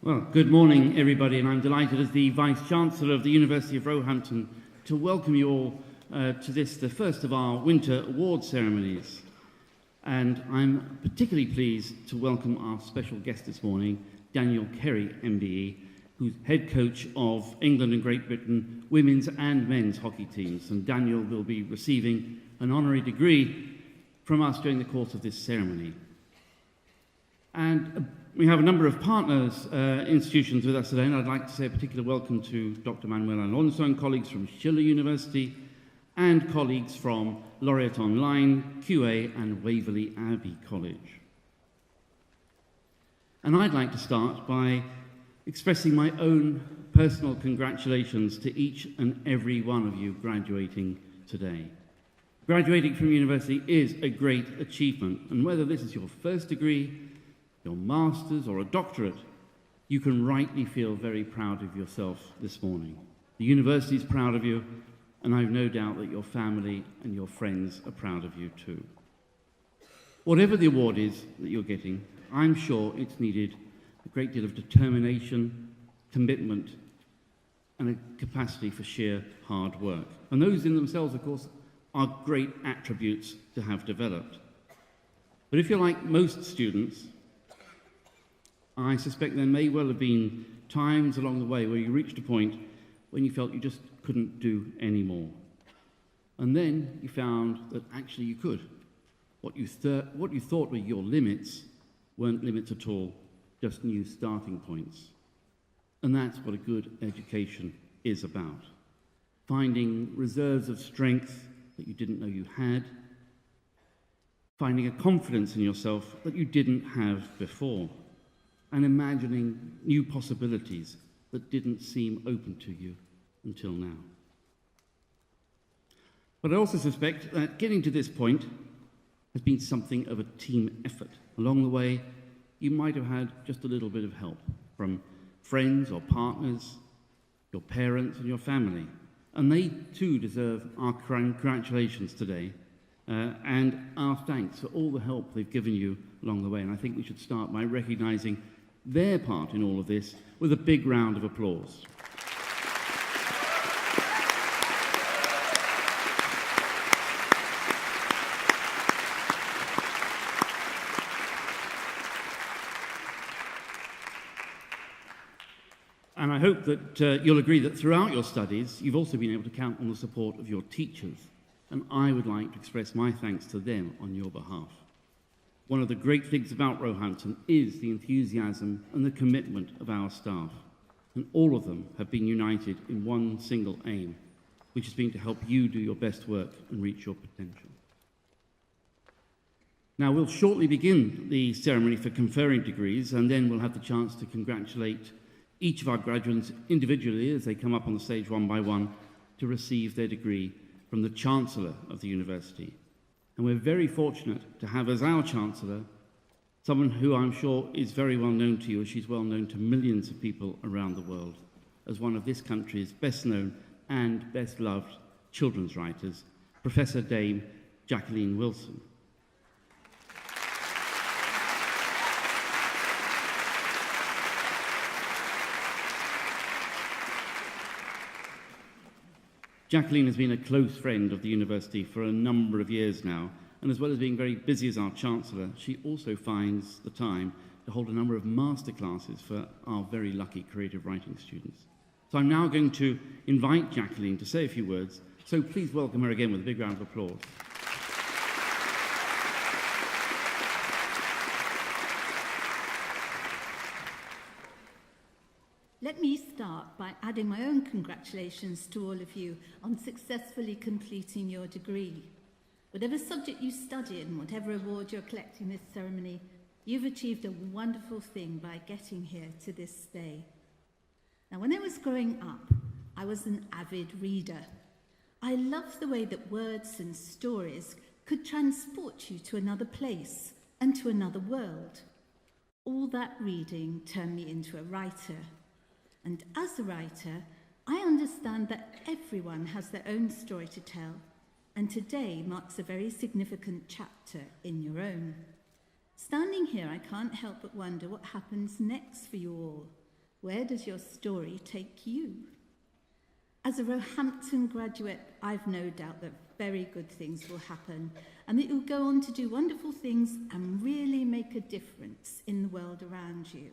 Well, good morning, everybody, and I'm delighted as the Vice-Chancellor of the University of Roehampton to welcome you all to this, the first of our winter award ceremonies. And I'm particularly pleased to welcome our special guest this morning, Daniel Carey, MBE, who's head coach of England and Great Britain women's and men's hockey teams. And Daniel will be receiving an honorary degree from us during the course of this ceremony. And we have a number of partners institutions with us today, and I'd like to say a particular welcome to Dr. Manuel Alonso and colleagues from Schiller University and colleagues from Roehampton Online, QA and Waverley Abbey College. And I'd like to start by expressing my own personal congratulations to each and every one of you graduating today. Graduating from university is a great achievement, and whether this is your first degree, your master's or a doctorate, you can rightly feel very proud of yourself this morning. The university is proud of you, and I've no doubt that your family and your friends are proud of you too. Whatever the award is that you're getting, I'm sure it's needed a great deal of determination, commitment, and a capacity for sheer hard work. And those in themselves, of course, are great attributes to have developed. But if you're like most students, I suspect there may well have been times along the way where you reached a point when you felt you just couldn't do any more. And then you found that actually you could. What you thought were your limits weren't limits at all, just new starting points. And that's what a good education is about. Finding reserves of strength that you didn't know you had, finding a confidence in yourself that you didn't have before, and imagining new possibilities that didn't seem open to you until now. But I also suspect that getting to this point has been something of a team effort. Along the way, you might have had just a little bit of help from friends or partners, your parents and your family. And they too deserve our congratulations today and our thanks for all the help they've given you along the way. And I think we should start by recognizing their part in all of this with a big round of applause. And I hope that you'll agree that throughout your studies, you've also been able to count on the support of your teachers. And I would like to express my thanks to them on your behalf. One of the great things about Roehampton is the enthusiasm and the commitment of our staff. And all of them have been united in one single aim, which has been to help you do your best work and reach your potential. Now, we'll shortly begin the ceremony for conferring degrees, and then we'll have the chance to congratulate each of our graduates individually as they come up on the stage one by one to receive their degree from the Chancellor of the University. And we're very fortunate to have as our Chancellor someone who I'm sure is very well known to you, as she's well known to millions of people around the world, as one of this country's best known and best loved children's writers, Professor Dame Jacqueline Wilson. Jacqueline has been a close friend of the university for a number of years now, and as well as being very busy as our Chancellor, she also finds the time to hold a number of masterclasses for our very lucky creative writing students. So I'm now going to invite Jacqueline to say a few words, so please welcome her again with a big round of applause. Let me start by adding my own congratulations to all of you on successfully completing your degree. Whatever subject you study and whatever award you're collecting this ceremony, you've achieved a wonderful thing by getting here to this day. Now, when I was growing up, I was an avid reader. I loved the way that words and stories could transport you to another place and to another world. All that reading turned me into a writer. And as a writer, I understand that everyone has their own story to tell, and today marks a very significant chapter in your own. Standing here, I can't help but wonder what happens next for you all. Where does your story take you? As a Roehampton graduate, I've no doubt that very good things will happen and that you'll go on to do wonderful things and really make a difference in the world around you.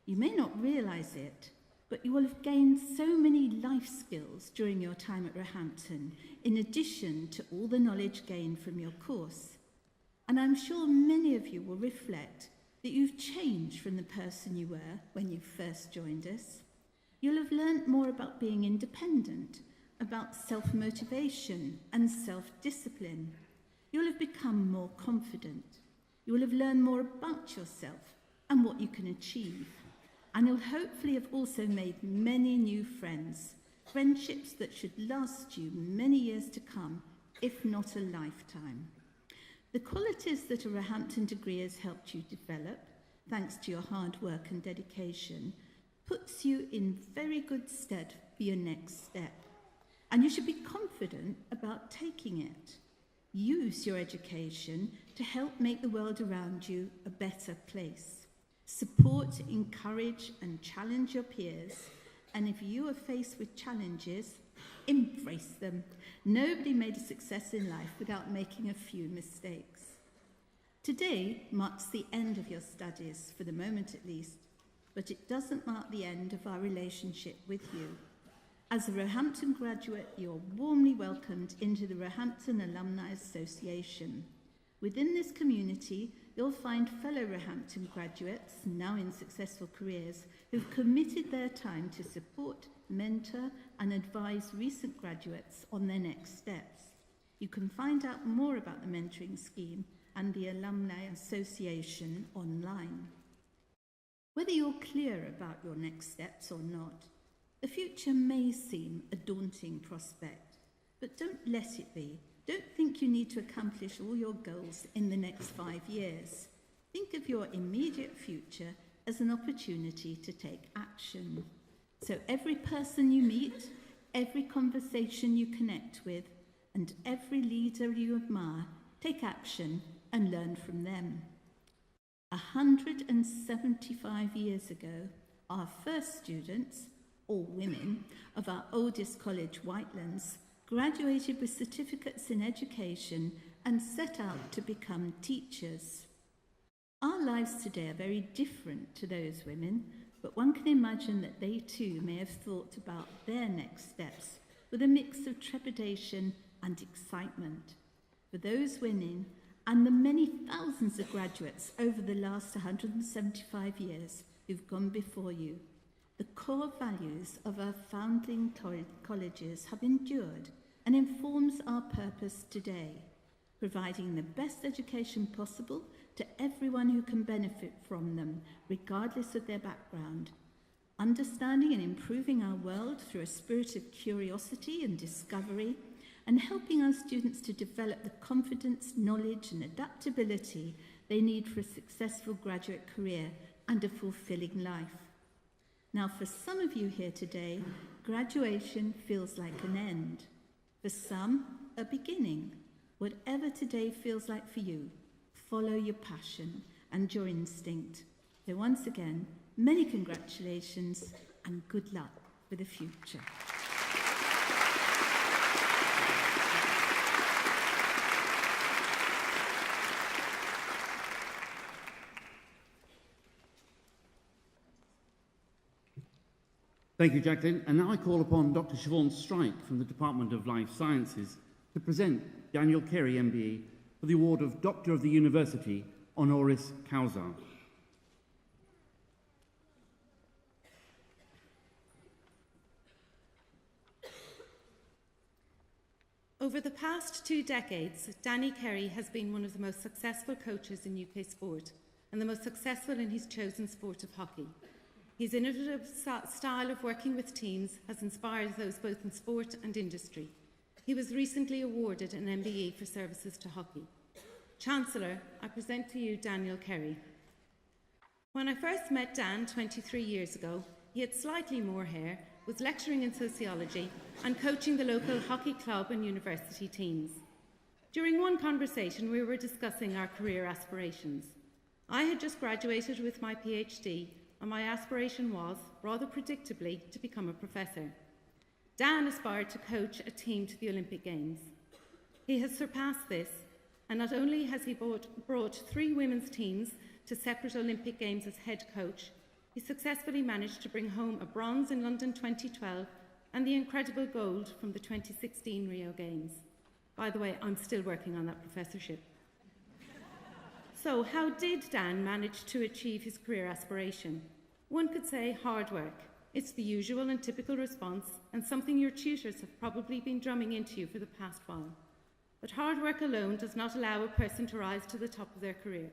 You may not realise it, but you will have gained so many life skills during your time at Roehampton, in addition to all the knowledge gained from your course. And I'm sure many of you will reflect that you've changed from the person you were when you first joined us. You'll have learnt more about being independent, about self-motivation and self-discipline. You'll have become more confident. You will have learned more about yourself and what you can achieve. And you'll hopefully have also made many new friends, friendships that should last you many years to come, if not a lifetime. The qualities that a Roehampton degree has helped you develop, thanks to your hard work and dedication, puts you in very good stead for your next step. And you should be confident about taking it. Use your education to help make the world around you a better place. Support, encourage, and challenge your peers. And if you are faced with challenges, embrace them. Nobody made a success in life without making a few mistakes. Today marks the end of your studies, for the moment at least, but it doesn't mark the end of our relationship with you. As a Roehampton graduate, you're warmly welcomed into the Roehampton Alumni Association. Within this community, you'll find fellow Roehampton graduates, now in successful careers, who've committed their time to support, mentor, and advise recent graduates on their next steps. You can find out more about the mentoring scheme and the Alumni Association online. Whether you're clear about your next steps or not, the future may seem a daunting prospect, but don't let it be. Don't think you need to accomplish all your goals in the next 5 years. Think of your immediate future as an opportunity to take action. So every person you meet, every conversation you connect with, and every leader you admire, take action and learn from them. 175 years ago, our first students, all women, of our oldest college, Whitelands, graduated with certificates in education and set out to become teachers. Our lives today are very different to those women, but one can imagine that they too may have thought about their next steps with a mix of trepidation and excitement. For those women and the many thousands of graduates over the last 175 years who've gone before you, the core values of our founding colleges have endured and informs our purpose today, providing the best education possible to everyone who can benefit from them, regardless of their background, understanding and improving our world through a spirit of curiosity and discovery, and helping our students to develop the confidence, knowledge, and adaptability they need for a successful graduate career and a fulfilling life. Now, for some of you here today, graduation feels like an end. For some, a beginning. Whatever today feels like for you, follow your passion and your instinct. So once again, many congratulations and good luck for the future. Thank you, Jacqueline. And now I call upon Dr. Siobhan Strike from the Department of Life Sciences to present Daniel Carey, MBE, for the award of Doctor of the University, honoris causa. Over the past 2 decades, Danny Carey has been one of the most successful coaches in UK sport and the most successful in his chosen sport of hockey. His innovative style of working with teams has inspired those both in sport and industry. He was recently awarded an MBE for services to hockey. Chancellor, I present to you Daniel Carey. When I first met Dan 23 years ago, he had slightly more hair, was lecturing in sociology and coaching the local hockey club and university teams. During one conversation, we were discussing our career aspirations. I had just graduated with my PhD, and my aspiration was, rather predictably, to become a professor. Dan aspired to coach a team to the Olympic Games. He has surpassed this, and not only has he brought 3 women's teams to separate Olympic Games as head coach, he successfully managed to bring home a bronze in London 2012 and the incredible gold from the 2016 Rio Games. By the way, I'm still working on that professorship. So how did Dan manage to achieve his career aspiration? One could say hard work. It's the usual and typical response, and something your tutors have probably been drumming into you for the past while. But hard work alone does not allow a person to rise to the top of their career.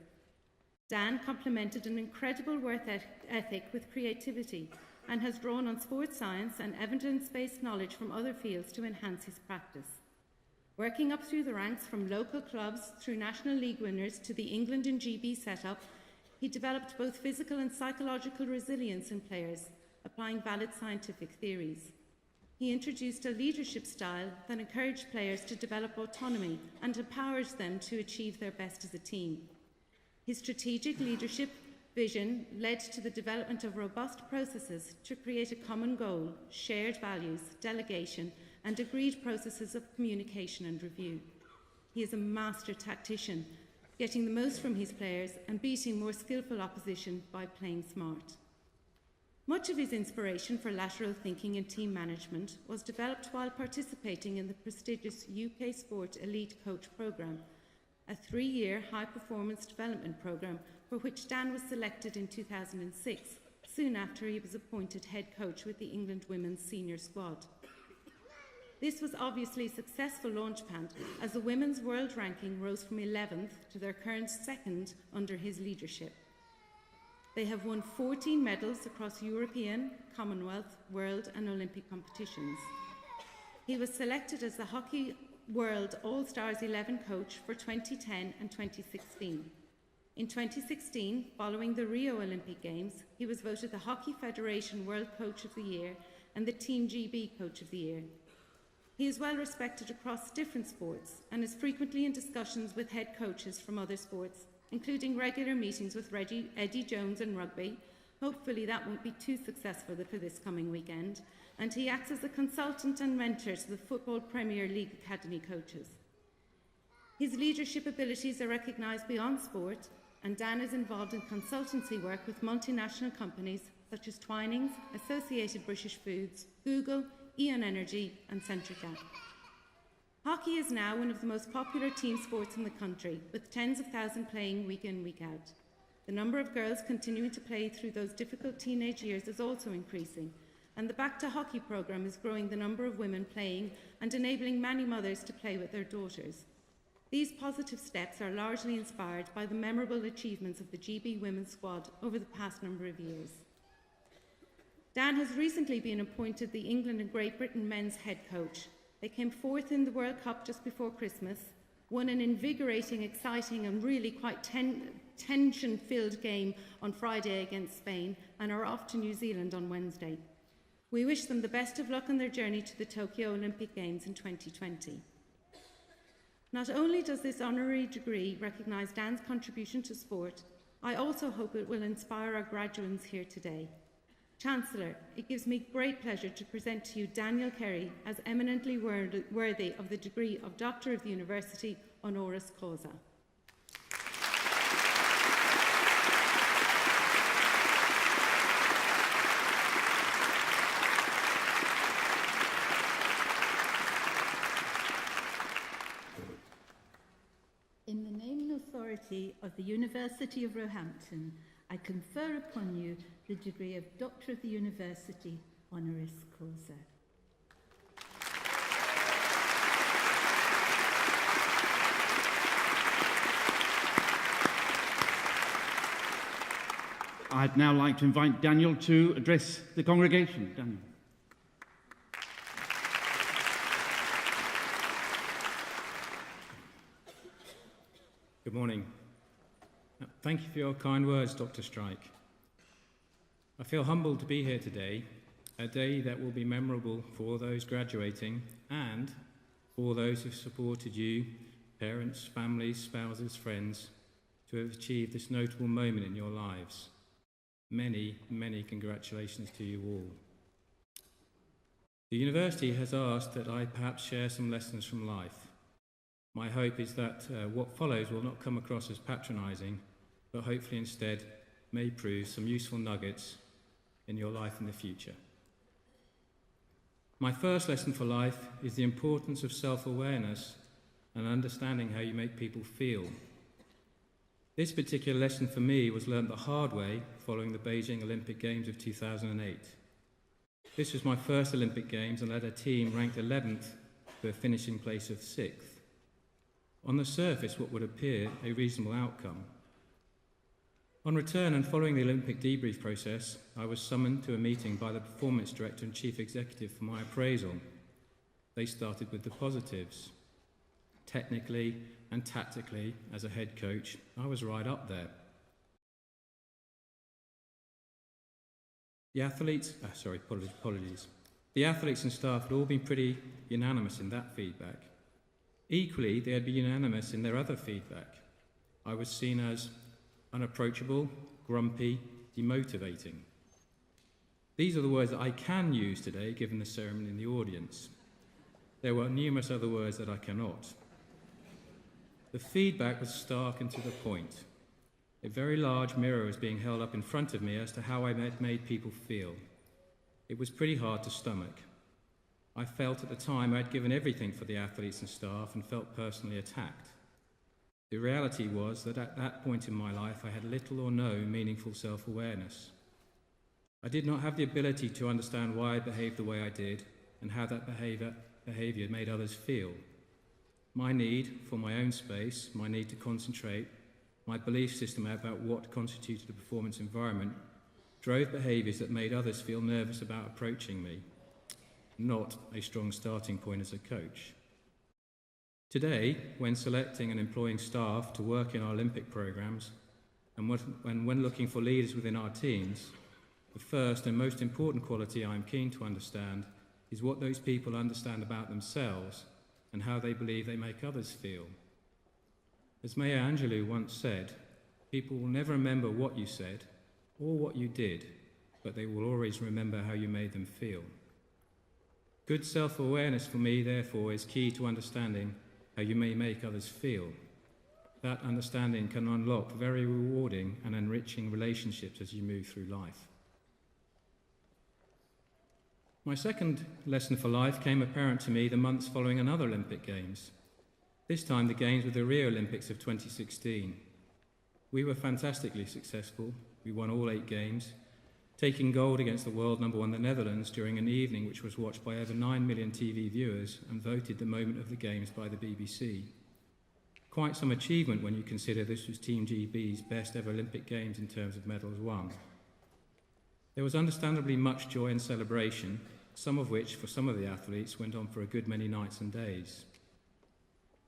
Dan complemented an incredible work ethic with creativity and has drawn on sports science and evidence-based knowledge from other fields to enhance his practice. Working up through the ranks from local clubs through National League winners to the England and GB setup, he developed both physical and psychological resilience in players, applying valid scientific theories. He introduced a leadership style that encouraged players to develop autonomy and empowers them to achieve their best as a team. His strategic leadership vision led to the development of robust processes to create a common goal, shared values, delegation, and agreed processes of communication and review. He is a master tactician, getting the most from his players and beating more skillful opposition by playing smart. Much of his inspiration for lateral thinking and team management was developed while participating in the prestigious UK Sport Elite Coach Programme, a 3-year high-performance development programme for which Dan was selected in 2006, soon after he was appointed head coach with the England women's senior squad. This was obviously a successful launchpad as the women's world ranking rose from 11th to their current 2nd under his leadership. They have won 14 medals across European, Commonwealth, World and Olympic competitions. He was selected as the Hockey World All-Stars 11 coach for 2010 and 2016. In 2016, following the Rio Olympic Games, he was voted the Hockey Federation World Coach of the Year and the Team GB Coach of the Year. He is well respected across different sports and is frequently in discussions with head coaches from other sports, including regular meetings with Eddie Jones in rugby. Hopefully that won't be too successful for this coming weekend. And he acts as a consultant and mentor to the Football Premier League Academy coaches. His leadership abilities are recognised beyond sport, and Dan is involved in consultancy work with multinational companies such as Twinings, Associated British Foods, Google, Eon Energy and Centrica. Hockey is now one of the most popular team sports in the country, with tens of thousands playing week in, week out. The number of girls continuing to play through those difficult teenage years is also increasing, and the Back to Hockey programme is growing the number of women playing and enabling many mothers to play with their daughters. These positive steps are largely inspired by the memorable achievements of the GB women's squad over the past number of years. Dan has recently been appointed the England and Great Britain men's head coach. They came 4th in the World Cup just before Christmas, won an invigorating, exciting and really quite tension-filled game on Friday against Spain and are off to New Zealand on Wednesday. We wish them the best of luck on their journey to the Tokyo Olympic Games in 2020. Not only does this honorary degree recognise Dan's contribution to sport, I also hope it will inspire our graduates here today. Chancellor, it gives me great pleasure to present to you Daniel Carey as eminently worthy of the degree of Doctor of the University honoris causa. In the name and authority of the University of Roehampton, I confer upon you the degree of Doctor of the University honoris causa. I'd now like to invite Daniel to address the congregation. Daniel. Good morning. Thank you for your kind words, Dr. Strike. I feel humbled to be here today, a day that will be memorable for all those graduating and for all those who've supported you, parents, families, spouses, friends, to have achieved this notable moment in your lives. Many, many congratulations to you all. The university has asked that I perhaps share some lessons from life. My hope is that what follows will not come across as patronising, but hopefully instead may prove some useful nuggets in your life in the future. My first lesson for life is the importance of self-awareness and understanding how you make people feel. This particular lesson for me was learnt the hard way following the Beijing Olympic Games of 2008. This was my first Olympic Games and led a team ranked 11th to a finishing place of 6th. On the surface, what would appear a reasonable outcome. On return and following the Olympic debrief process, I was summoned to a meeting by the performance director and chief executive for my appraisal. They started with the positives. Technically and tactically, as a head coach, I was right up there. The athletes and staff had all been pretty unanimous in that feedback. Equally, they had been unanimous in their other feedback. I was seen as unapproachable, grumpy, demotivating. These are the words that I can use today, given the ceremony in the audience. There were numerous other words that I cannot. The feedback was stark and to the point. A very large mirror was being held up in front of me as to how I made people feel. It was pretty hard to stomach. I felt at the time I'd given everything for the athletes and staff and felt personally attacked. The reality was that at that point in my life I had little or no meaningful self-awareness. I did not have the ability to understand why I behaved the way I did and how that behaviour made others feel. My need for my own space, my need to concentrate, my belief system about what constituted a performance environment drove behaviours that made others feel nervous about approaching me. Not a strong starting point as a coach. Today, when selecting and employing staff to work in our Olympic programmes, and when looking for leaders within our teams, the first and most important quality I am keen to understand is what those people understand about themselves and how they believe they make others feel. As Maya Angelou once said, people will never remember what you said or what you did, but they will always remember how you made them feel. Good self-awareness for me, therefore, is key to understanding how you may make others feel. That understanding can unlock very rewarding and enriching relationships as you move through life. My second lesson for life came apparent to me the months following another Olympic Games. This time the Games were the Rio Olympics of 2016. We were fantastically successful. We won all 8 games, taking gold against the world number 1, the Netherlands, during an evening which was watched by over 9 million TV viewers and voted the moment of the Games by the BBC. Quite some achievement when you consider this was Team GB's best ever Olympic Games in terms of medals won. There was understandably much joy and celebration, some of which, for some of the athletes, went on for a good many nights and days.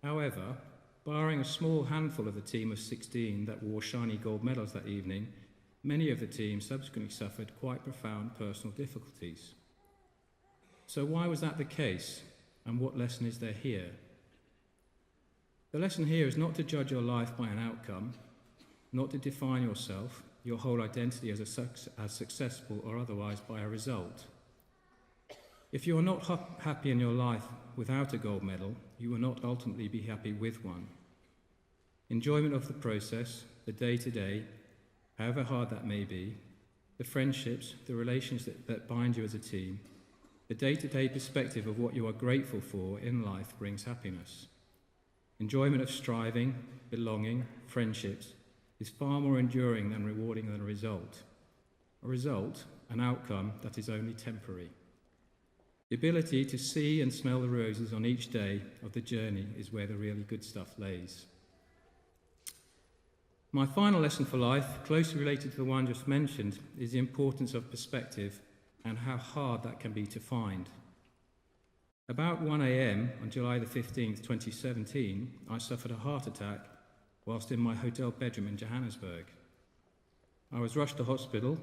However, barring a small handful of the team of 16 that wore shiny gold medals that evening, many of the teams subsequently suffered quite profound personal difficulties. So why was that the case, and what lesson is there here? The lesson here is not to judge your life by an outcome, not to define yourself, your whole identity as successful or otherwise by a result. If you are not happy in your life without a gold medal, you will not ultimately be happy with one. Enjoyment of the process, the day-to-day, however hard that may be, the friendships, the relations that bind you as a team, the day-to-day perspective of what you are grateful for in life brings happiness. Enjoyment of striving, belonging, friendships is far more enduring and rewarding than a result. A result, an outcome that is only temporary. The ability to see and smell the roses on each day of the journey is where the really good stuff lays. My final lesson for life, closely related to the one just mentioned, is the importance of perspective and how hard that can be to find. About 1 a.m. on July the 15th, 2017, I suffered a heart attack whilst in my hotel bedroom in Johannesburg. I was rushed to hospital,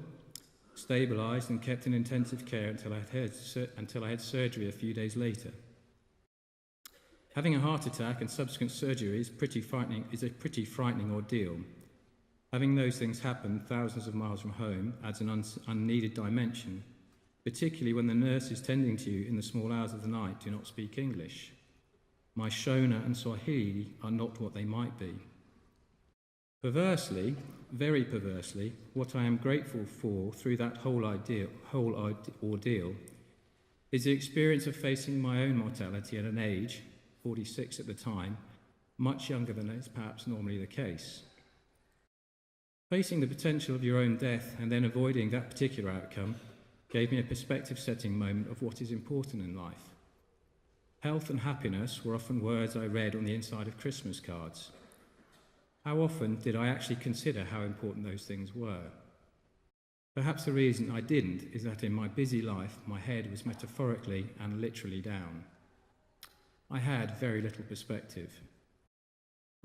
stabilised and kept in intensive care until I had surgery a few days later. Having a heart attack and subsequent surgery is a pretty frightening ordeal. Having those things happen thousands of miles from home adds an unneeded dimension, particularly when the nurses tending to you in the small hours of the night do not speak English. My Shona and Swahili are not what they might be. Perversely, very perversely, what I am grateful for through that whole ordeal is the experience of facing my own mortality at an age, 46 at the time, much younger than is perhaps normally the case. Facing the potential of your own death and then avoiding that particular outcome gave me a perspective-setting moment of what is important in life. Health and happiness were often words I read on the inside of Christmas cards. How often did I actually consider how important those things were? Perhaps the reason I didn't is that in my busy life, my head was metaphorically and literally down. I had very little perspective.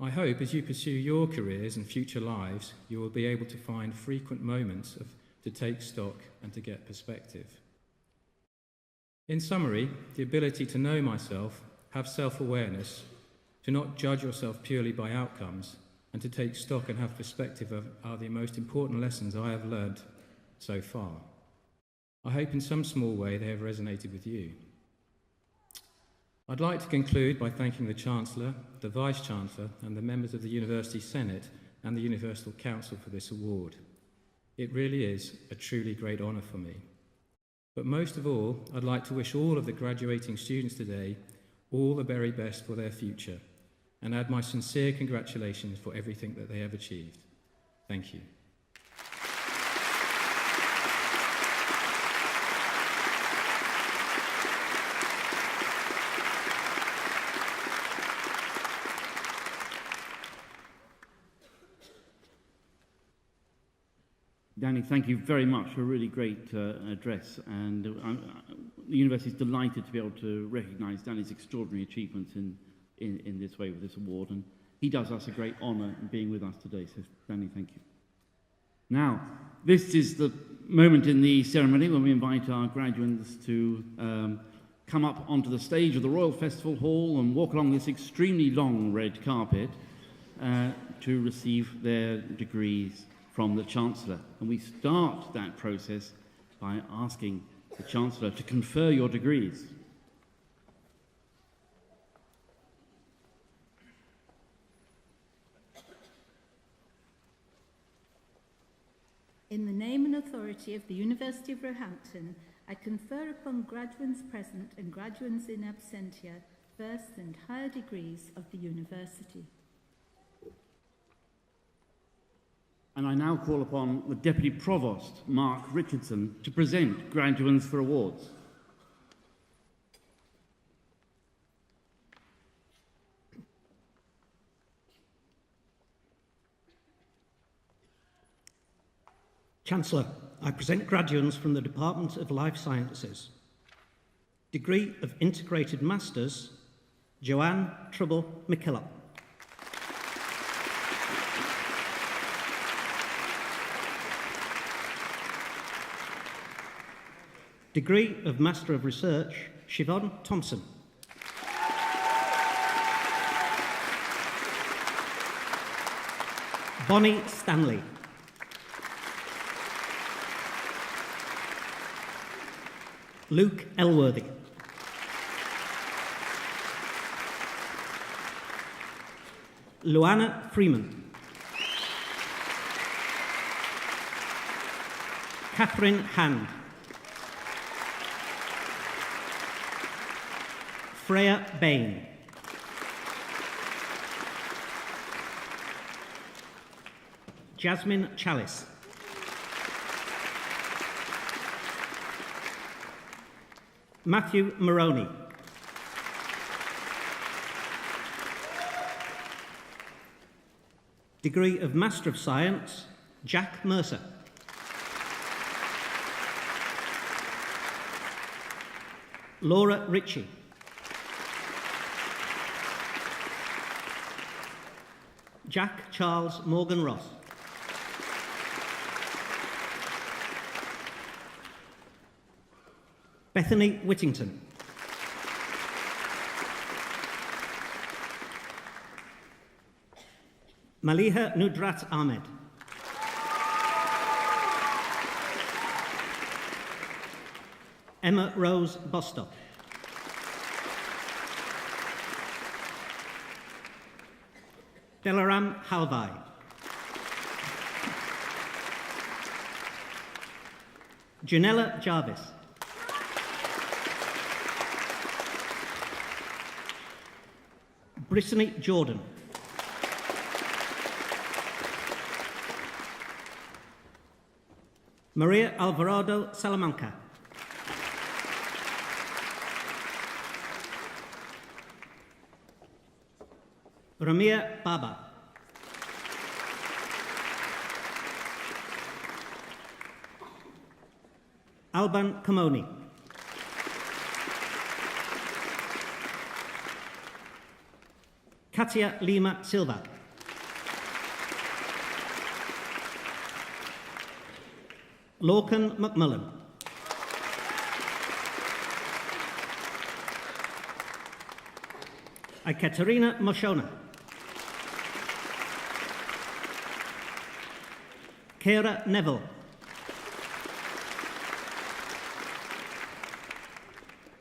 I hope as you pursue your careers and future lives, you will be able to find frequent moments to take stock and to get perspective. In summary, the ability to know myself, have self-awareness, to not judge yourself purely by outcomes, and to take stock and have perspective are the most important lessons I have learned so far. I hope in some small way they have resonated with you. I'd like to conclude by thanking the Chancellor, the Vice-Chancellor, and the members of the University Senate and the Universal Council for this award. It really is a truly great honour for me. But most of all, I'd like to wish all of the graduating students today all the very best for their future and add my sincere congratulations for everything that they have achieved. Thank you. Danny, thank you very much for a really great address, and the university is delighted to be able to recognise Danny's extraordinary achievements in this way with this award, and he does us a great honour in being with us today, so Danny, thank you. Now, this is the moment in the ceremony when we invite our graduates to come up onto the stage of the Royal Festival Hall and walk along this extremely long red carpet to receive their degrees from the Chancellor. And we start that process by asking the Chancellor to confer your degrees. In the name and authority of the University of Roehampton, I confer upon graduates present and graduates in absentia first and higher degrees of the university. And I now call upon the Deputy Provost, Mark Richardson, to present graduates for awards. Chancellor, I present graduates from the Department of Life Sciences. Degree of Integrated Masters, Joanne Trouble McKillop. Degree of Master of Research, Siobhan Thompson. Bonnie Stanley. Luke Elworthy. Luana Freeman. Catherine Hand. Freya Bain. Jasmine Chalice. Matthew Moroney. Degree of Master of Science, Jack Mercer. Laura Ritchie. Jack Charles Morgan Ross. Bethany Whittington. Maliha Nudrat Ahmed. Emma Rose Bostock. Delaram Halvai. Janella Jarvis. Brittany Jordan. Maria Alvarado Salamanca. Ramia Baba. Alban Kamoni. Katia Lima Silva. Lorcan McMullen. Ekaterina Moshona. Kara Neville.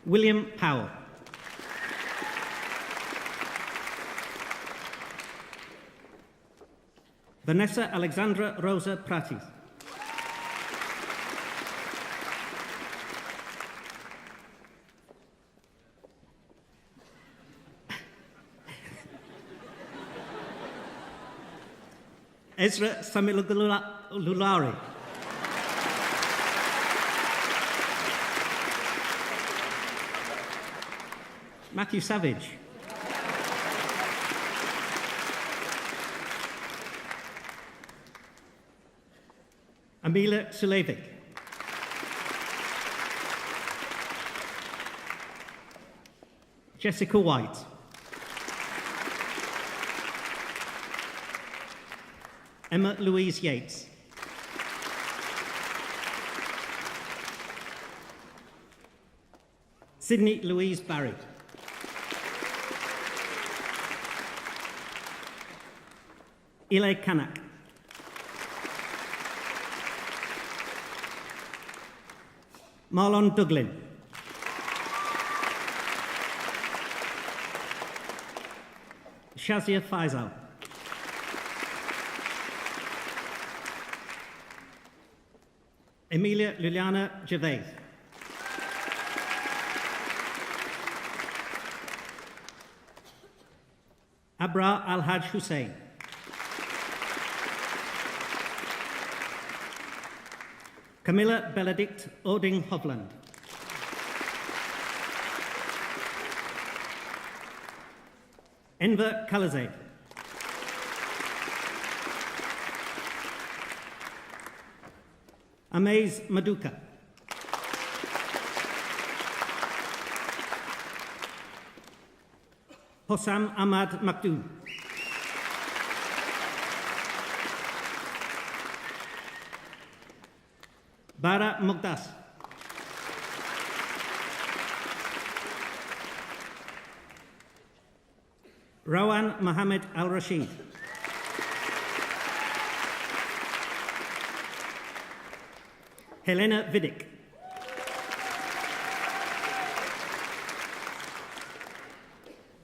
William Powell. Vanessa Alexandra Rosa Pratis. Ezra Samilulari. Matthew Savage. Amelia Sulevic. Jessica White. Emma Louise Yates. Sydney Louise Barry. Ile Kanak. Marlon Duglin. Shazia Faisal. Emilia Liliana Gervais. Abra Al-Haj Hussein. Camilla Benedict Oding Hovland. Enver Khalazade. Amaze Maduka. Hossam Ahmad Makdoum. Bara Muqdas. Rawan Mohammed Al-Rashid. Helena Vidic.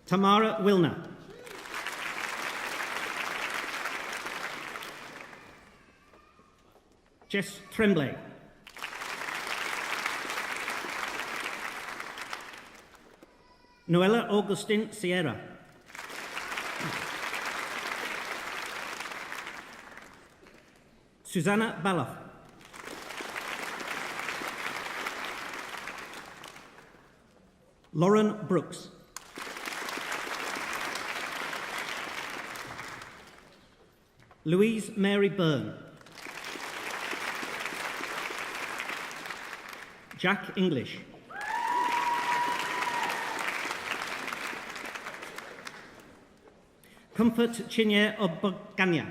Tamara Wilner. Jess Tremblay. Noella Augustine Sierra. Susanna Baloff. Lauren Brooks. Louise Mary Byrne. Jack English. Comfort Chinye Oboganya.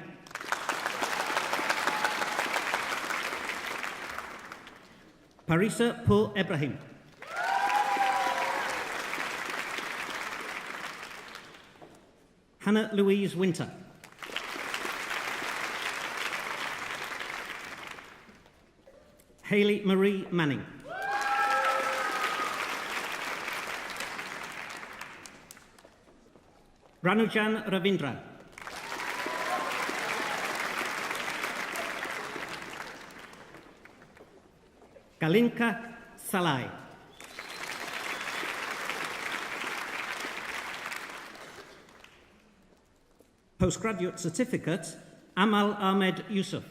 Parisa Paul Ibrahim. Hannah Louise Winter. Hayley Marie Manning. Ranujan Ravindran. Kalinka Salai. Postgraduate Certificate, Amal Ahmed Yusuf.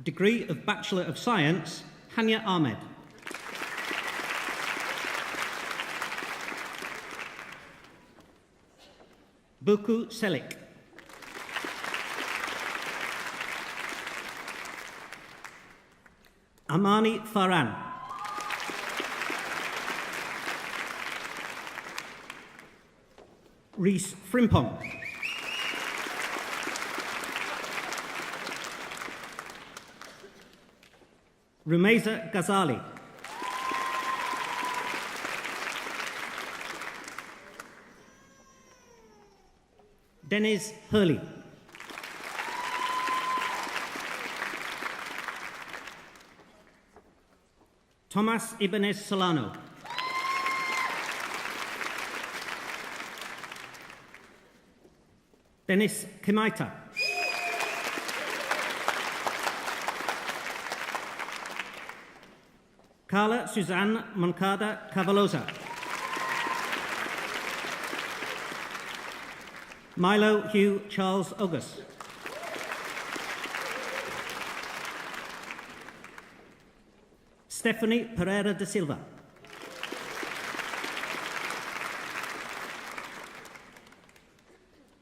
Degree of Bachelor of Science, Hania Ahmed. Buku Selik. Amani Farhan. Reese Frimpong. Rumeza Ghazali. Dennis Hurley. Thomas Ibanez Solano. Dennis Kimaita. Carla Suzanne Moncada Cavalosa. Milo Hugh Charles August. Stephanie Pereira da Silva.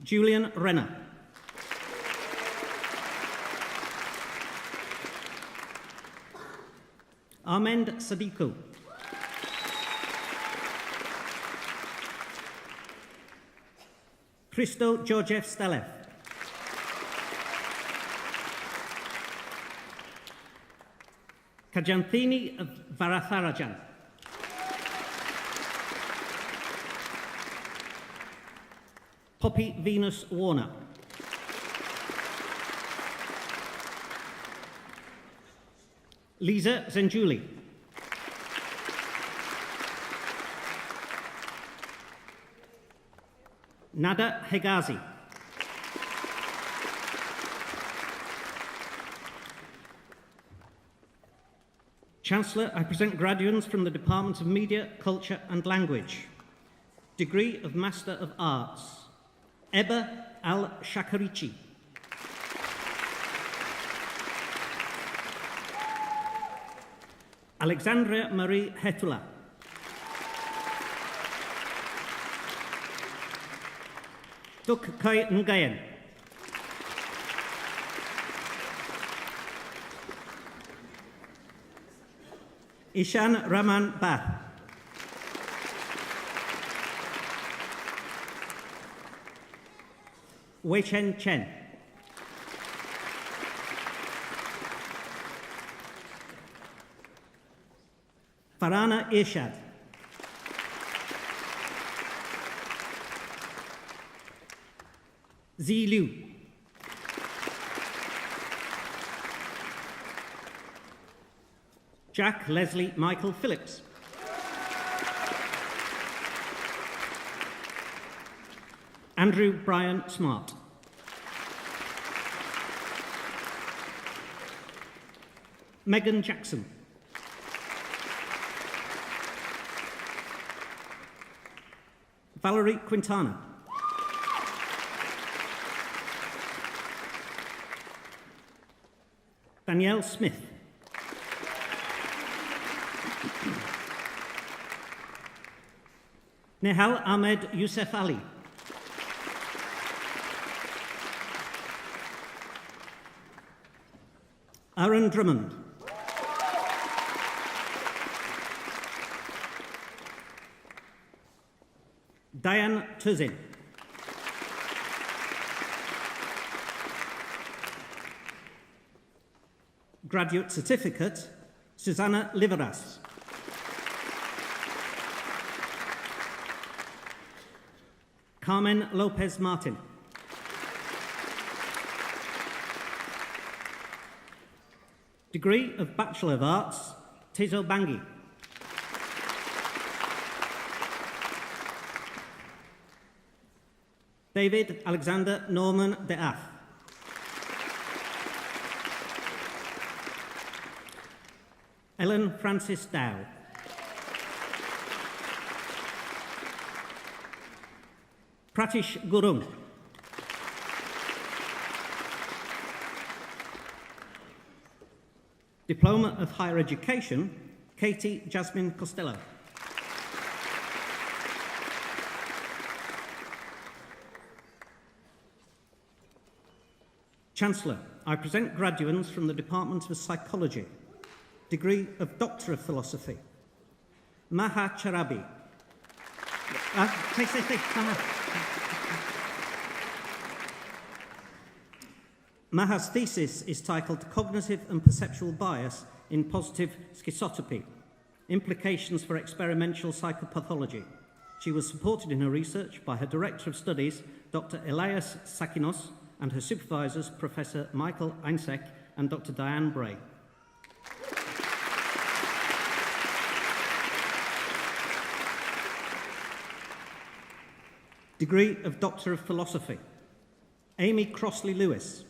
Julian Renner. Armand Sadiku. Christo Georgiev Stalev. Kajanthini Varatharajan. Poppy Venus Warner. Lisa Zenjuli. Nada Hegazi. Chancellor, I present graduates from the Department of Media, Culture and Language. Degree of Master of Arts, Eba Al-Shakarichi. Alexandria Marie Hetula. Duk Kai Ngayen. Ishan Raman Bath. Wei Chen Chen. Farana Irshad. Zi Liu. Jack Leslie Michael Phillips. Andrew Brian Smart. Megan Jackson. Valerie Quintana. Danielle Smith. Nehal Ahmed Youssef Ali. Aaron Drummond. Diane Tuzin. Graduate Certificate, Susanna Liveras. Carmen Lopez Martin. Degree of Bachelor of Arts, Tizo Bangi. David Alexander Norman de Ath. Ellen Francis Dow. Pratish Gurung. Diploma of Higher Education, Katie Jasmine Costello. Chancellor, I present graduates from the Department of Psychology, degree of Doctor of Philosophy, Maha Charabi. Maha's thesis is titled Cognitive and Perceptual Bias in Positive Schizotropy, Implications for Experimental Psychopathology. She was supported in her research by her Director of Studies, Dr. Elias Sakinos, and her supervisors, Professor Michael Einsek and Dr. Diane Bray. Degree of Doctor of Philosophy, Amy Crossley-Lewis.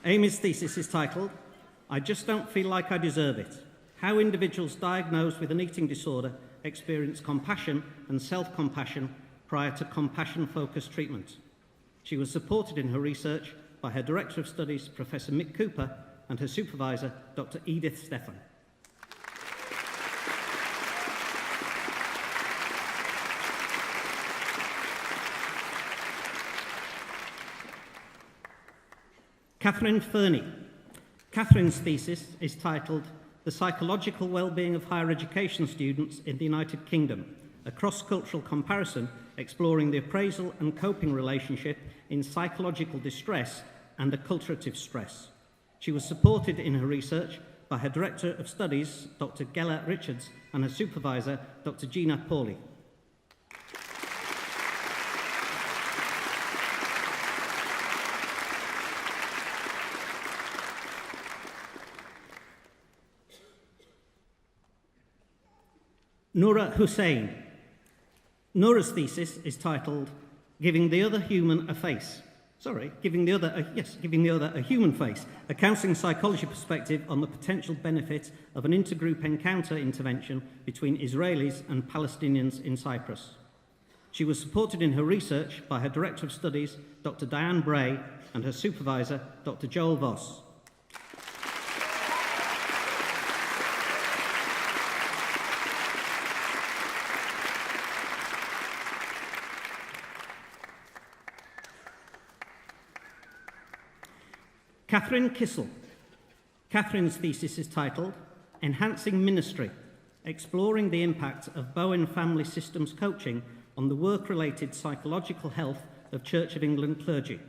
Amy's thesis is titled, I Just Don't Feel Like I Deserve It, How Individuals Diagnosed with an Eating Disorder Experience Compassion and Self-Compassion prior to compassion-focused treatment. She was supported in her research by her Director of Studies, Professor Mick Cooper, and her supervisor, Dr. Edith Stephan. Catherine Fernie. Catherine's thesis is titled The Psychological Wellbeing of Higher Education Students in the United Kingdom, a cross-cultural comparison exploring the appraisal and coping relationship in psychological distress and acculturative stress. She was supported in her research by her Director of Studies, Dr. Gela Richards, and her supervisor, Dr. Gina Pawley. Noura Hussain. Noura's thesis is titled Giving the Other Human a Face. Giving the other a human face, a counselling psychology perspective on the potential benefit of an intergroup encounter intervention between Israelis and Palestinians in Cyprus. She was supported in her research by her Director of Studies, Dr. Diane Bray, and her supervisor, Dr. Joel Voss. Catherine Kissel. Catherine's thesis is titled Enhancing Ministry, Exploring the Impact of Bowen Family Systems Coaching on the Work-Related Psychological Health of Church of England Clergy.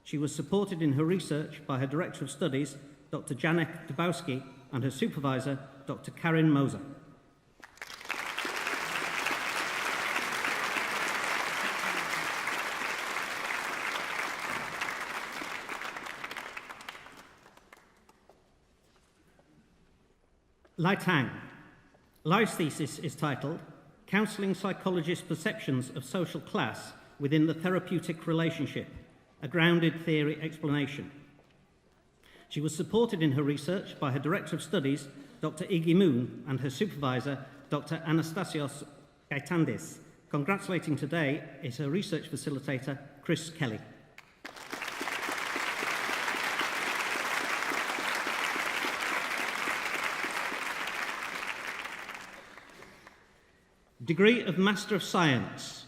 She was supported in her research by her Director of Studies, Dr. Janek Dubowski, and her supervisor, Dr. Karin Moser. Lai Tang. Lai's thesis is titled Counselling Psychologists' Perceptions of Social Class Within the Therapeutic Relationship, a Grounded Theory Explanation. She was supported in her research by her Director of Studies, Dr. Iggy Moon, and her supervisor, Dr. Anastasios Gaitandis. Congratulating today is her research facilitator, Chris Kelly. Degree of Master of Science,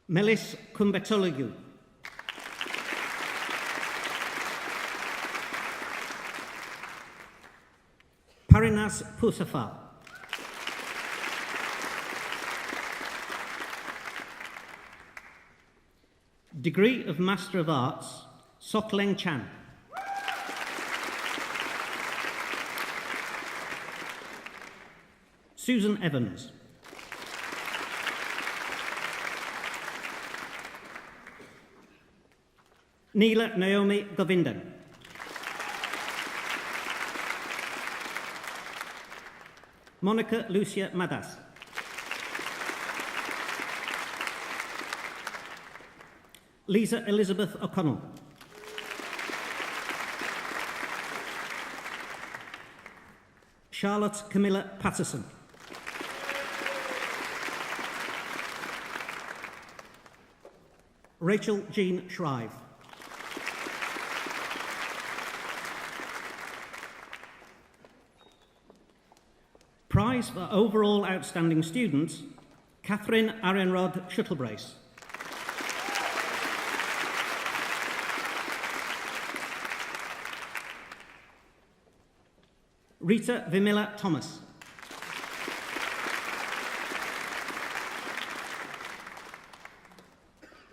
Melis Kumbetologu. Parinas Pusafar. Degree of Master of Arts, Sokleng Chan. Susan Evans. Neela Naomi Govindan. Monica Lucia Madas. Lisa Elizabeth O'Connell. Charlotte Camilla Patterson. Rachel Jean Shrive. Prize for overall outstanding students, Catherine Arenrod Shuttlebrace. Rita Vimila Thomas.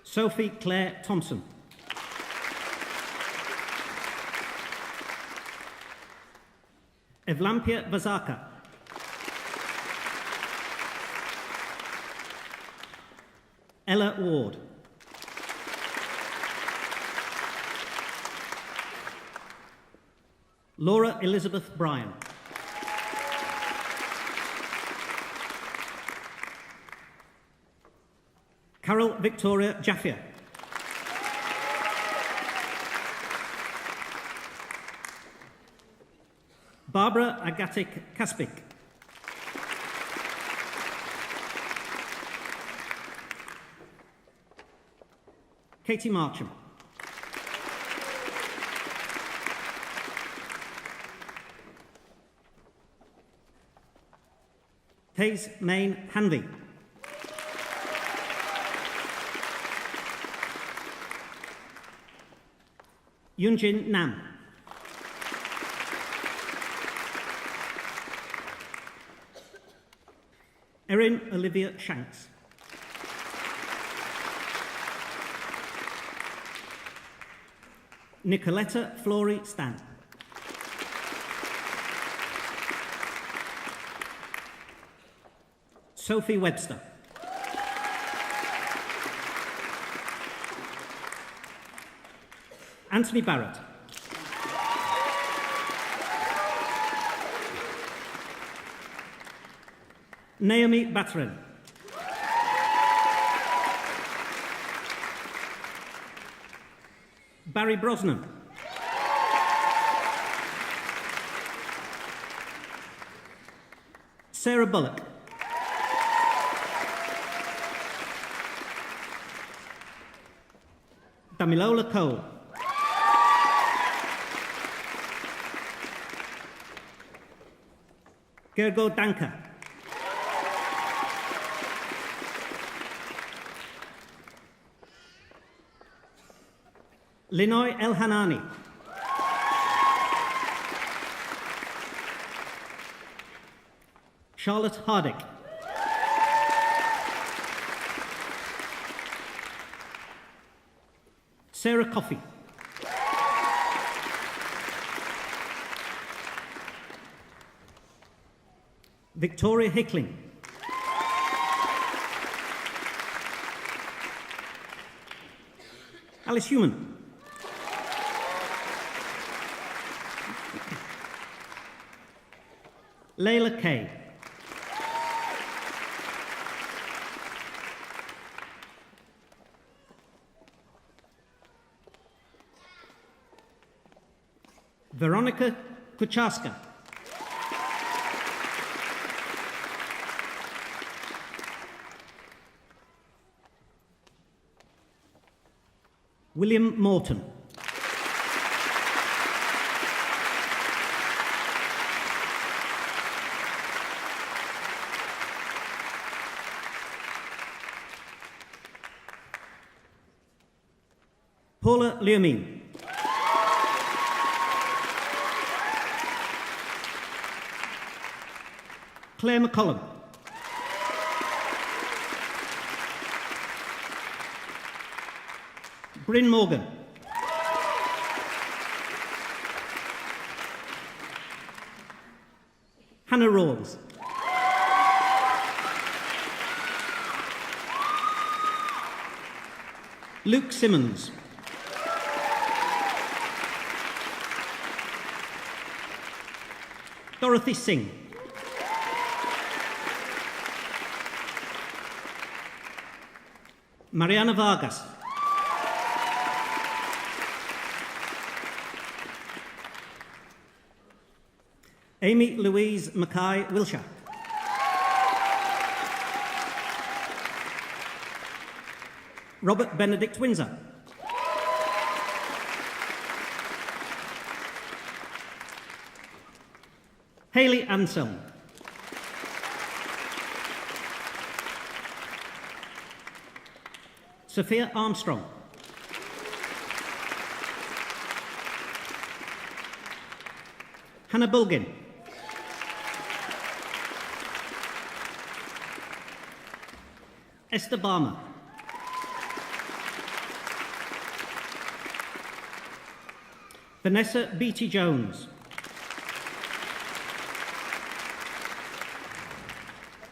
Sophie Claire Thompson. Evlampia Vazaka. Ella Ward. Laura Elizabeth Bryan. Carol Victoria Jaffia. Barbara Agatic Kaspik. Katie Marcham. Hayes Main Hanvey. Yunjin Nam. Erin Olivia Shanks. Nicoletta Flory Stan. Sophie Webster. Anthony Barrett. Naomi Batren. Barry Brosnan. Sarah Bullock. Damilola Cole. Gergo Danka. Linoy El Hanani. Charlotte Hardick. Sarah Coffey. Victoria Hickling. Alice Human. Layla Kay. Veronica Kucharska. William Morton. Paula Liamin. Claire McCollum. Bryn Morgan. Hannah Rawls. Luke Simmons. Dorothy Singh. Mariana Vargas. Amy Louise Mackay-Wilshire. Robert Benedict Windsor. Hayley Anselm. Sophia Armstrong. Hannah Bulgin. Esther Barmer. Vanessa Beattie-Jones.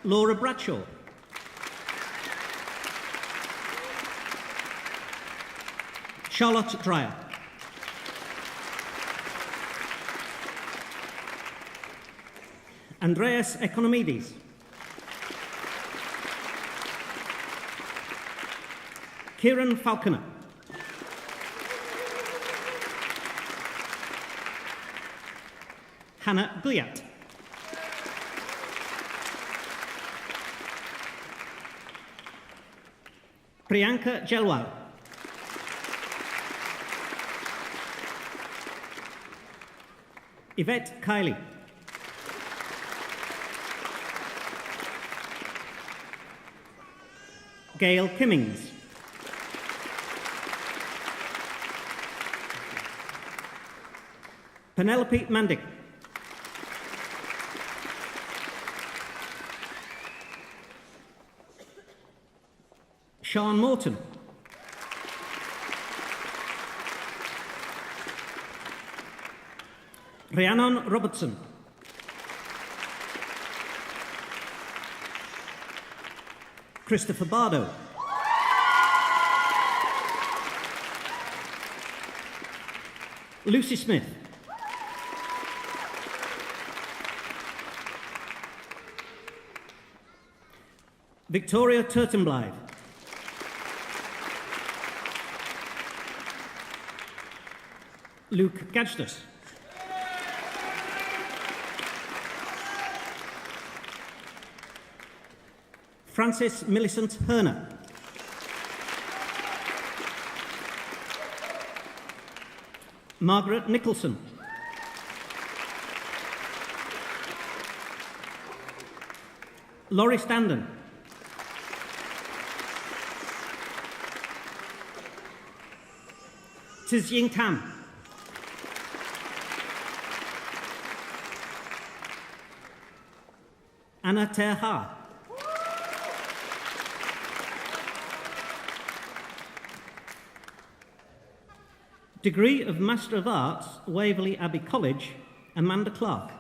Laura Bradshaw. Charlotte Dreyer. Andreas Economides. Kieran Falconer. Hannah Guyat. Priyanka Jelwal. Yvette Kiley. Gail Kimmings. Penelope Mandick. Sean Morton. Rhiannon Robertson. Christopher Bardo. Lucy Smith. Victoria Turtenblythe. Luke Gadstus. Francis Millicent Herner. Margaret Nicholson. Laurie Standen. Tiz Ying Tam. Anna Ter Ha. Degree of Master of Arts, Waverley Abbey College, Amanda Clark.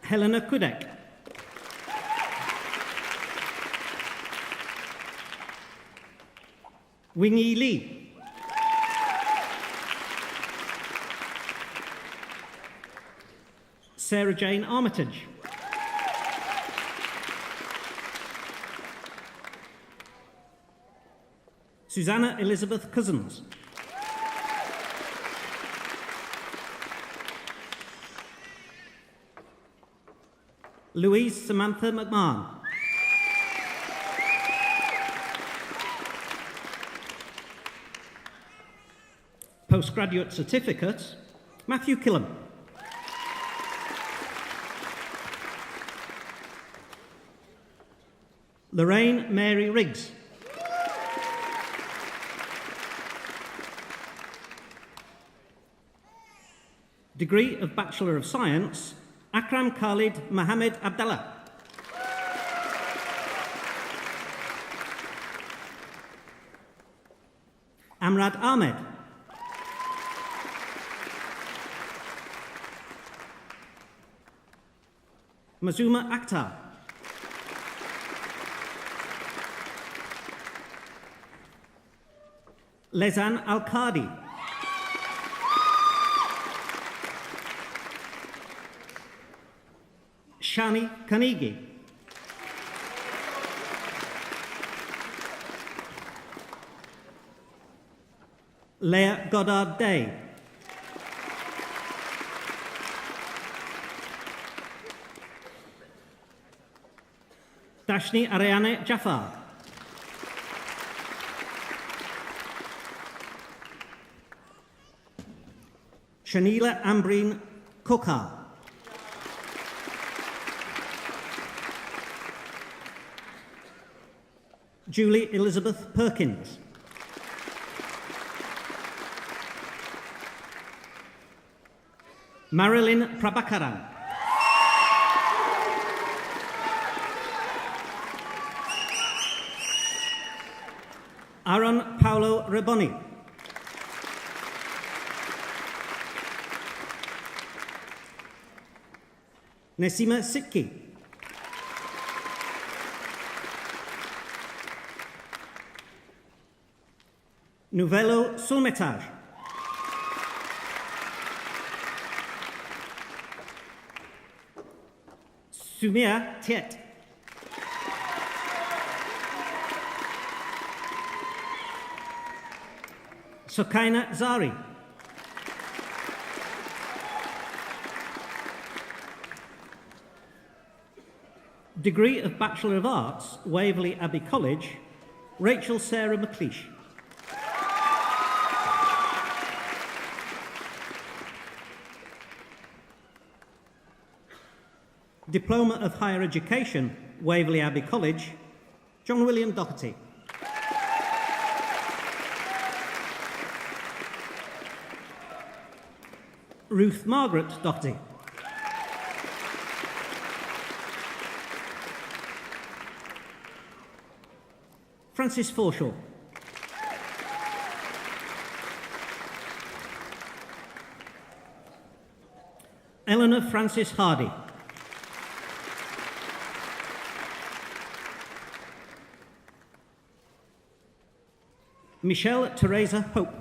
Helena Kudek. Wingy Lee. Sarah Jane Armitage. Susanna Elizabeth Cousins. Louise Samantha McMahon. Postgraduate certificate, Matthew Killam. Lorraine Mary Riggs. Degree of Bachelor of Science, Akram Khalid Mohammed Abdallah. Amrad Ahmed. Mazuma Akhtar. Lezan Al-Qadi. Shani Kanigi. Leah Goddard Day. Dashni Ariane Jafar. Shanila Ambreen Kokar. Julie Elizabeth Perkins. Marilyn Prabhakaran. Aaron Paulo Reboni. Nesima Sitki. Nouvelo Sulmetage. Sumia Tiet. Sokaina Zari. Degree of Bachelor of Arts, Waverley Abbey College, Rachel Sarah McLeish. Diploma of Higher Education, Waverley Abbey College, John William Doherty. Ruth Margaret Doherty. Francis Forshaw. Eleanor Francis Hardy. Michelle Teresa Hope.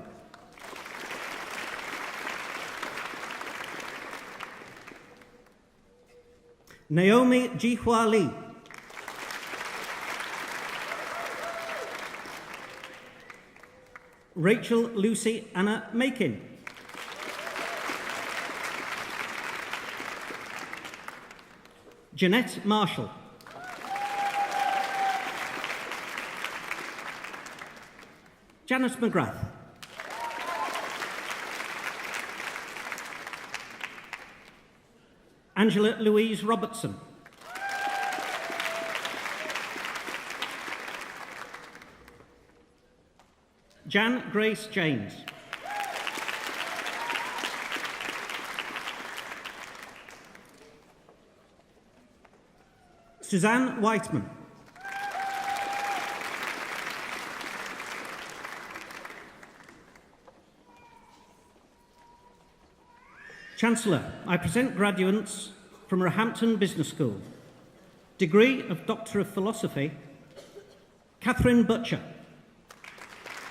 Naomi Jihua Lee. Rachel Lucy Anna Makin. Jeanette Marshall. Janice McGrath. Angela Louise Robertson. Jan Grace James. Suzanne Whiteman. Chancellor, I present graduates from Roehampton Business School. Degree of Doctor of Philosophy, Catherine Butcher.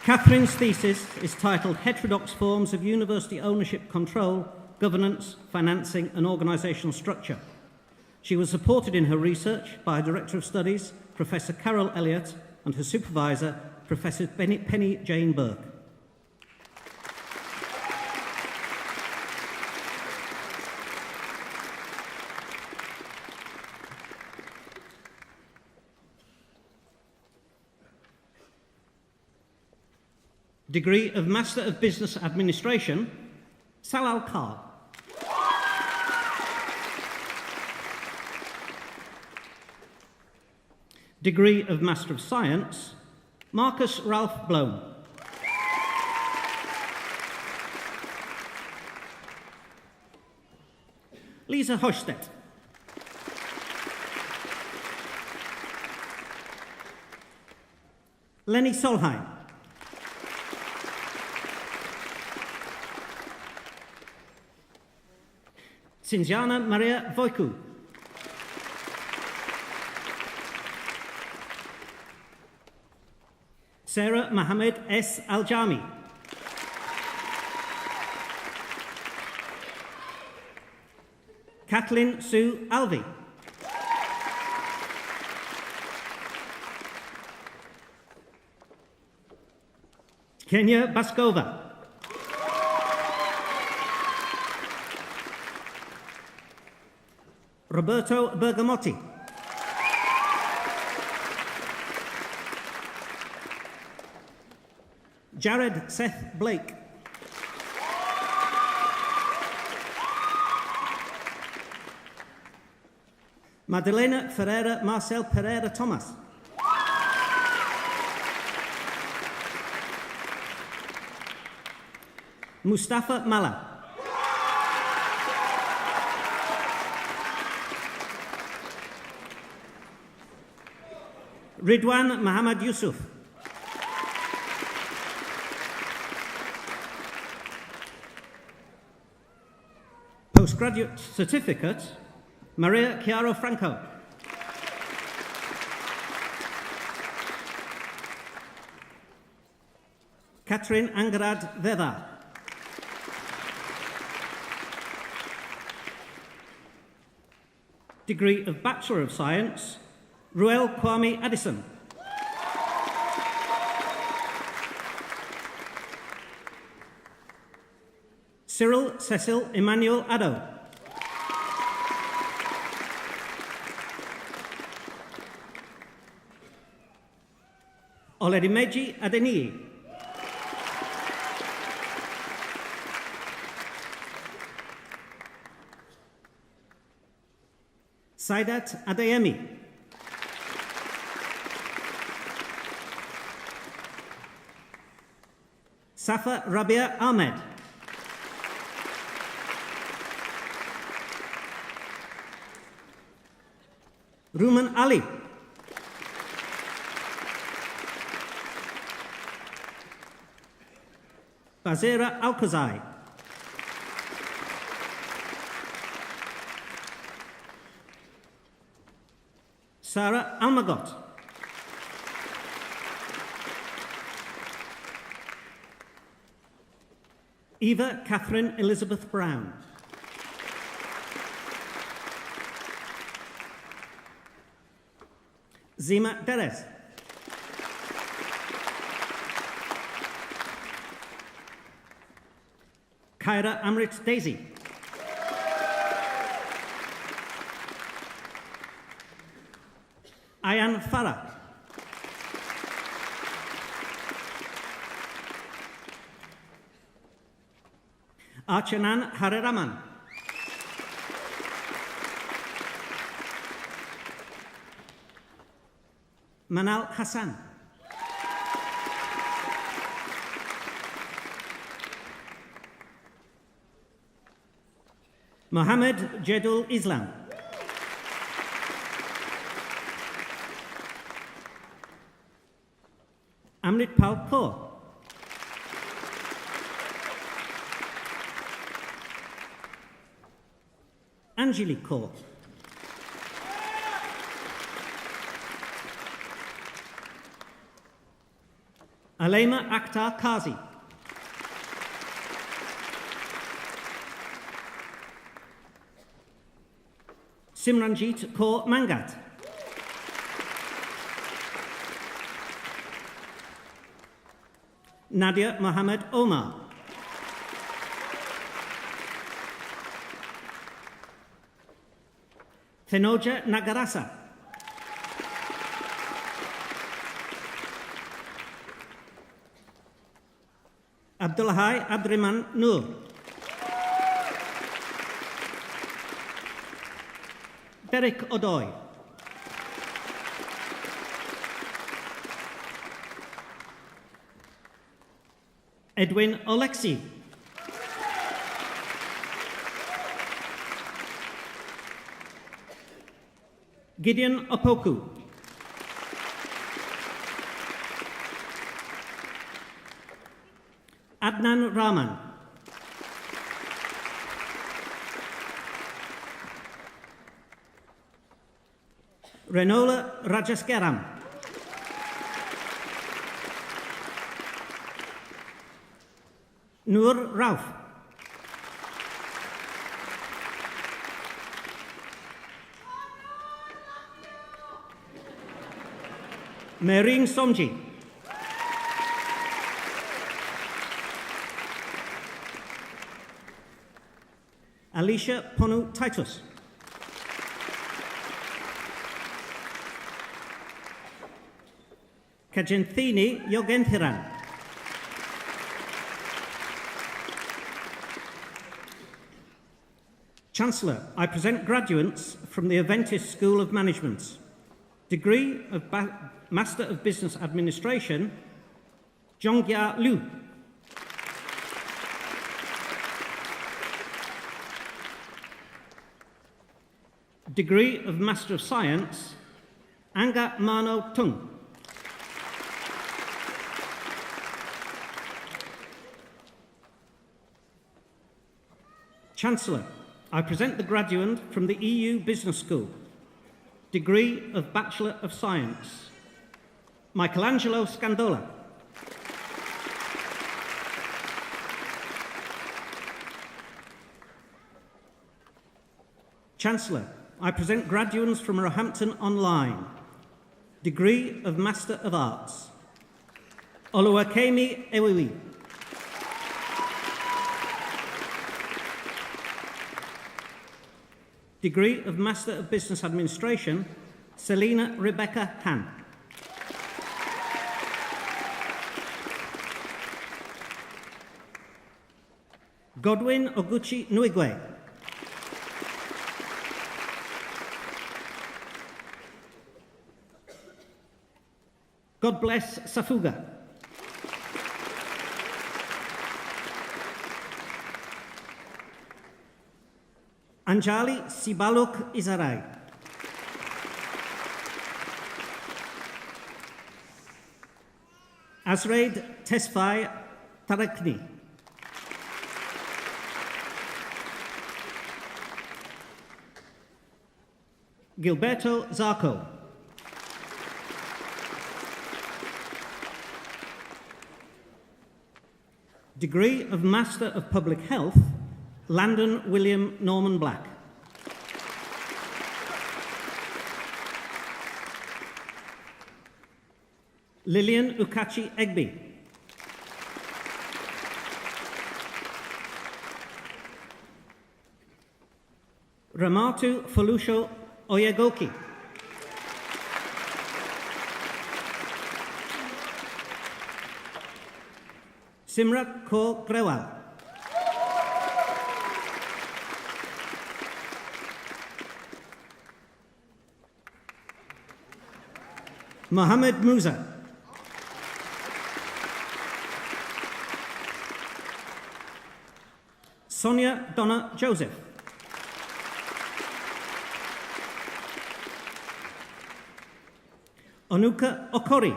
Catherine's thesis is titled Heterodox Forms of University Ownership Control, Governance, Financing and Organisational Structure. She was supported in her research by her Director of Studies, Professor Carol Elliott, and her supervisor, Professor Penny Jane Burke. Degree of Master of Business Administration, Salal Kar. Degree of Master of Science, Marcus Ralph Blome. Lisa Hochstedt. Lenny Solheim. Cinziana Maria Voicu. Sarah Mohammed S. Al-Jami. Kathleen Sue Alvey. Kenya Baskova. Roberto Bergamotti. Jared Seth Blake. Madalena Ferreira Marcel Pereira Thomas. Mustafa Mala. Ridwan Muhammad Yusuf. Postgraduate certificate, Maria Chiaro Franco. Catherine Angarad Veda. Degree of Bachelor of Science, Ruel Kwame Addison. Cyril Cecil Emmanuel Addo. Oledimeji Adeniyi. Saidat Adeyemi. Safa Rabia Ahmed. Ruman Ali. Bazira Alkazai. Sarah Almagot. Eva Catherine Elizabeth Brown. Zima Derez. Kyra Amrit Daisy. Ayan Farah. Archanan Hariraman. Manal Hassan. Mohammed Jedul Islam. Amrit Pal Kaur. Anjali Kaur. Alema Akhtar Kazi. Simranjit Kaur Mangat. Nadia Mohammed Omar. Thenoja Nagarasa. Abdullahai Abdurrahman Noor. Derek Odoy. Edwin Oleksi. Gideon Opoku. Adnan Rahman. Renola Rajaskaram. Noor Rauf. Mering Somji. Alicia Ponu Titus. Kajenthini Yogenthiran. Chancellor, I present graduates from the Aventis School of Management. Degree of Master of Business Administration, Zhongyia Liu. Degree of Master of Science, Anga Mano Tung. Chancellor, I present the graduate from the EU Business School. Degree of Bachelor of Science, Michelangelo Scandola. Chancellor, I present graduates from Roehampton Online. Degree of Master of Arts, Oluwakemi Ewiwi. Degree of Master of Business Administration, Selina Rebecca Han. Godwin Oguchi Nuigwe. God bless Safuga. Anjali Sibaluk Izarai. Azraid Tesfai Tarakni. Gilberto Zarco. Degree of Master of Public Health, Landon William Norman Black. Lillian Ukachi Egby. Ramatu Felusho Oyegoki. Simrat Kaur Grewal. Mohammed Musa. Sonia Donna Joseph. Onuka Okori.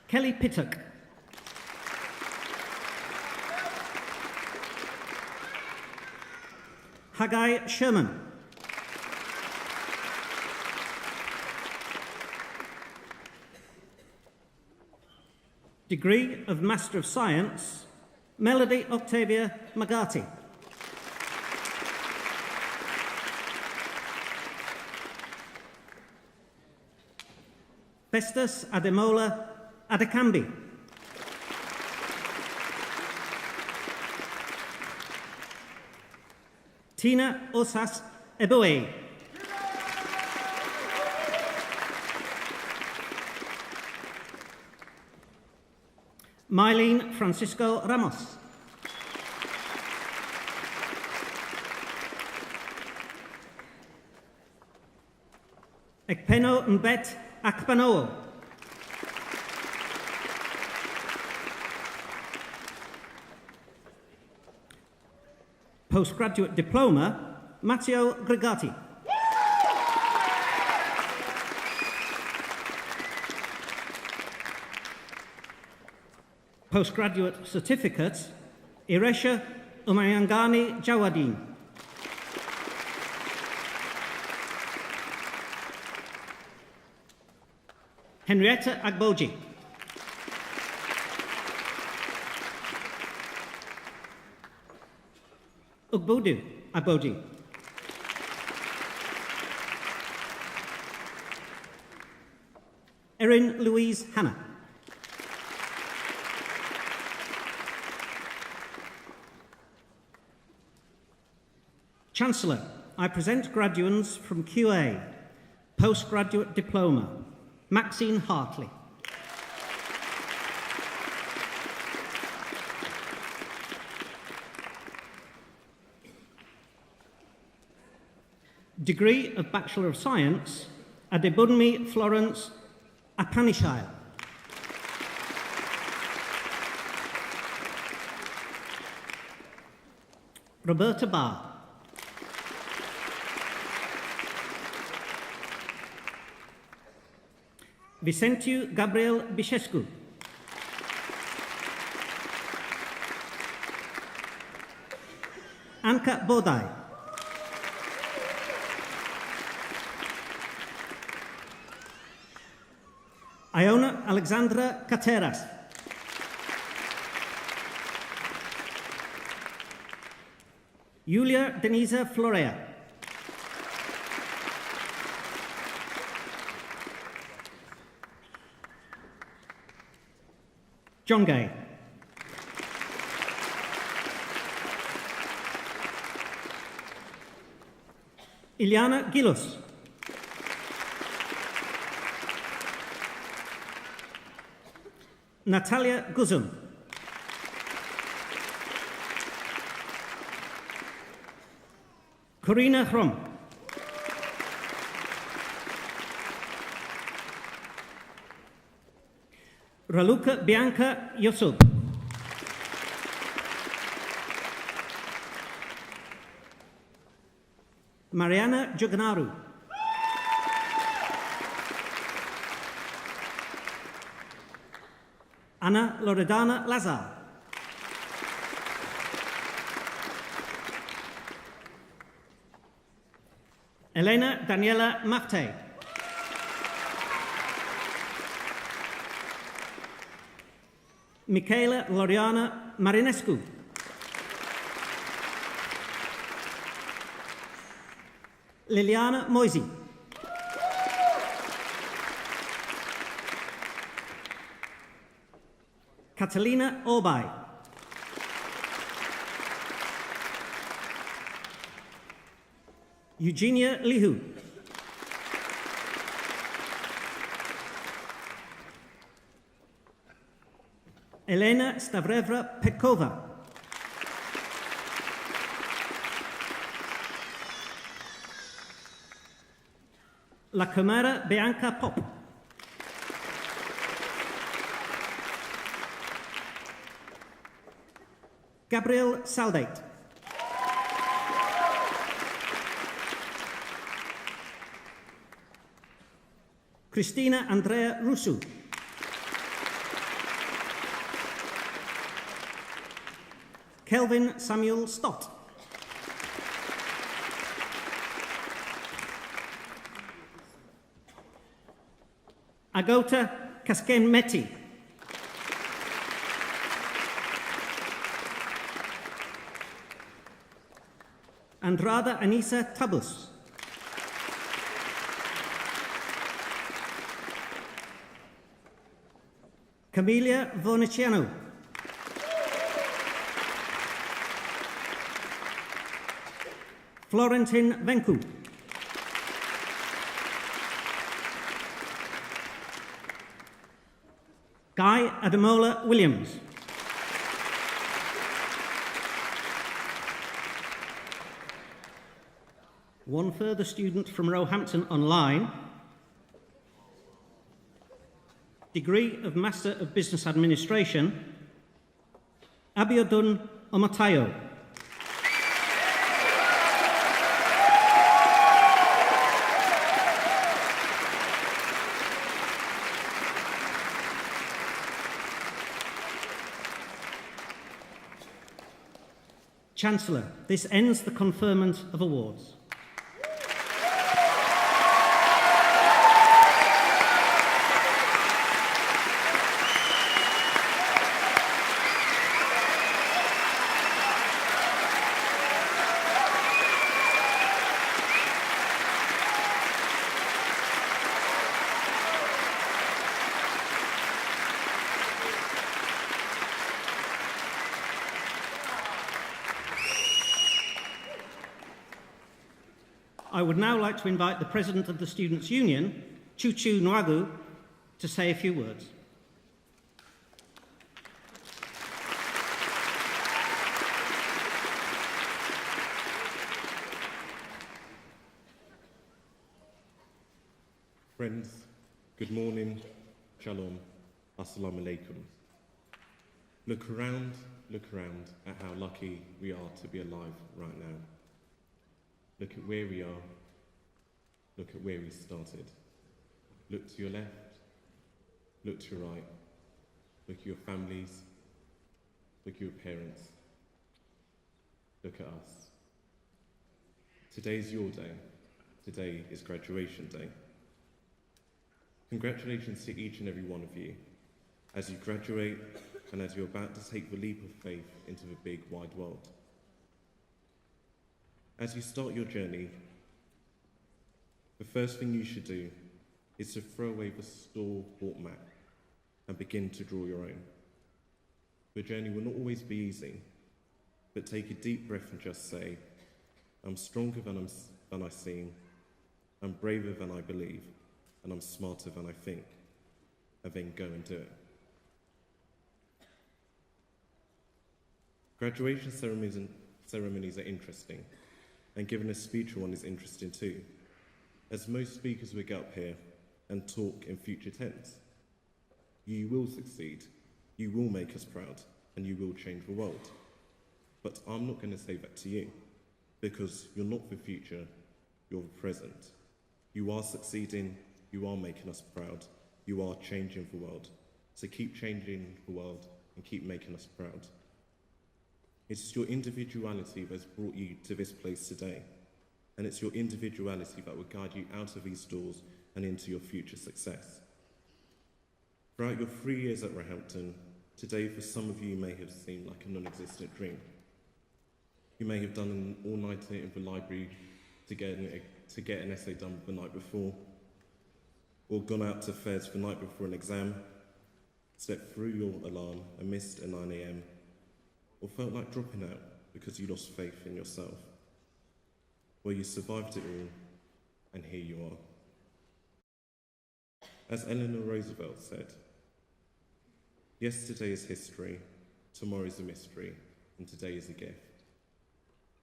Kelly Pittock. Haggai Sherman. Degree of Master of Science, Melody Octavia Magati. Festus Ademola Adekambi. Tina Osas Eboe. Mylene Francisco Ramos. Ekpeno Mbet Akpanoo. Postgraduate Diploma, Matteo Gregati. Postgraduate Certificate, Iresha Umayangani Jawadin. Henrietta Agboji. Ugbodu Agboji. Erin Louise Hanna. Chancellor, I present graduates from QA, Postgraduate Diploma, Maxine Hartley. Degree of Bachelor of Science, Adebunmi Florence Apanishile. Roberta Barr. Vicentiu Gabriel Bichescu. Anka Bodai. Iona Alexandra Cateras. Julia Denisa Florea. John Gay. Iliana Gilus. Natalia Guzum. Corina Hrom. Raluca Bianca Yusuf. Mariana Jugnaru. Anna Loredana Lazar. Elena Daniela Mafte. Michaela Loriana Marinescu. Liliana Moisi. Catalina Obai. Eugenia Lihu. Elena Stavrevra Pekova. La Camera Bianca Pop. Gabriel Saldate. Christina Andrea Rusu. Kelvin Samuel Stott. Agota Kasken Meti. Andrada Anissa Tabus. Camelia Voniciano. Florentin Venku. Guy Ademola Williams. One further student from Roehampton Online. Degree of Master of Business Administration, Abiodun Omatayo. Chancellor, this ends the conferment of awards. I would now like to invite the President of the Students' Union, Chuchu Nwagu, to say a few words. Friends, good morning, shalom, assalamu alaikum. Look around at how lucky we are to be alive right now. Look at where we are, look at where we started. Look to your left, look to your right, look at your families, look at your parents, look at us. Today's your day, today is graduation day. Congratulations to each and every one of you as you graduate and as you're about to take the leap of faith into the big wide world. As you start your journey, the first thing you should do is to throw away the store-bought map and begin to draw your own. The journey will not always be easy, but take a deep breath and just say, I'm stronger than I seem, I'm braver than I believe, and I'm smarter than I think, and then go and do it. Graduation ceremonies are interesting, and giving a speech one is interesting too, as most speakers will get up here and talk in future tense. You will succeed, you will make us proud, and you will change the world. But I'm not going to say that to you, because you're not the future, you're the present. You are succeeding, you are making us proud, you are changing the world. So keep changing the world and keep making us proud. It's your individuality that's brought you to this place today. And it's your individuality that will guide you out of these doors and into your future success. Throughout your 3 years at Roehampton, today for some of you may have seemed like a non-existent dream. You may have done an all-nighter in the library to get an essay done the night before, or gone out to fairs the night before an exam, slept through your alarm and missed a 9 a.m, or felt like dropping out because you lost faith in yourself. Well, you survived it all, and here you are. As Eleanor Roosevelt said, yesterday is history, tomorrow is a mystery, and today is a gift.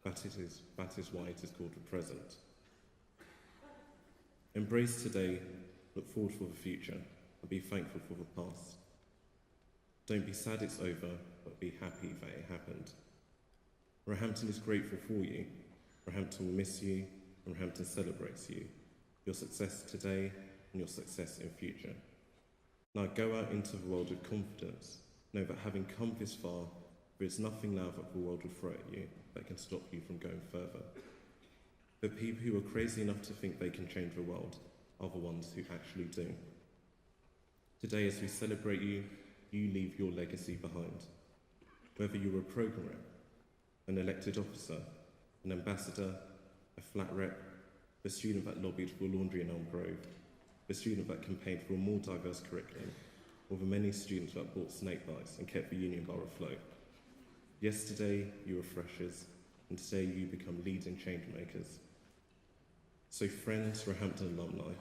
That is why it is called the present. Embrace today, look forward for the future, and be thankful for the past. Don't be sad it's over, but be happy that it happened. Roehampton is grateful for you. Roehampton will miss you, and Roehampton celebrates you, your success today and your success in future. Now go out into the world with confidence. Know that having come this far, there is nothing now that the world will throw at you that can stop you from going further. The people who are crazy enough to think they can change the world are the ones who actually do. Today, as we celebrate you, you leave your legacy behind. Whether you're a programme rep, an elected officer, an ambassador, a flat rep, the student that lobbied for laundry in Elm Grove, the student that campaigned for a more diverse curriculum, or the many students that bought snake bites and kept the Union Bar afloat. Yesterday, you were freshers, and today you become leading change makers. So friends, Roehampton alumni,